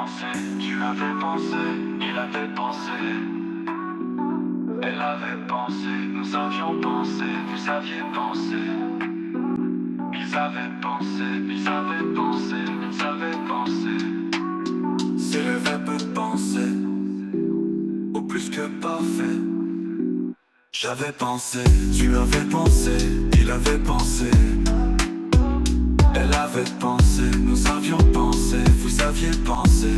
pensé, tu avais pensé, il avait pensé. Elle avait pensé, nous avions pensé, vous aviez pensé. Ils avaient pensé, ils avaient pensé, ils avaient pensé. C'est le verbe penser, au plus que parfait. J'avais pensé, tu avais pensé, il avait pensé. Elle avait pensé, nous avions pensé, vous aviez pensé.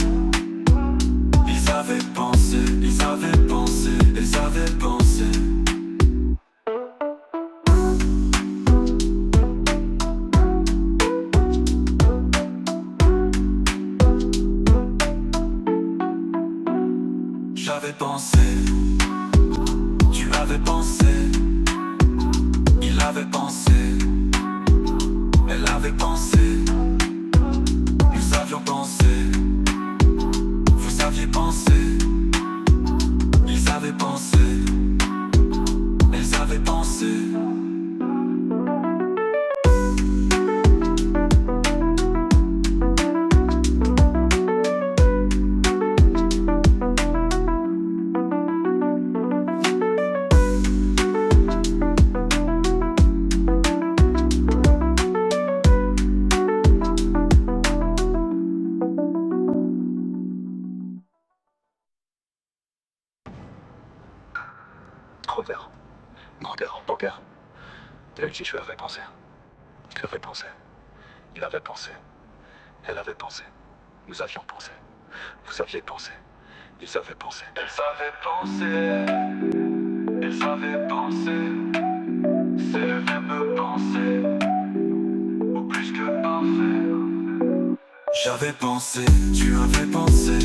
Ils avaient pensé, ils avaient pensé, ils avaient pensé. J'avais pensé, tu avais pensé, il avait pensé, elle avait pensé, nous avions pensé, vous aviez pensé, ils avaient pensé, elles avaient pensé. Robert, grandeur, poker. T'as eu tu avais pensé. Tu avais pensé. Il avait pensé. Elle avait pensé. Nous avions pensé. Vous aviez pensé. Ils avaient pensé. Elles avaient pensé. Elles avaient pensé. C'est le verbe penser. Au plus que parfait. J'avais pensé. Tu avais pensé.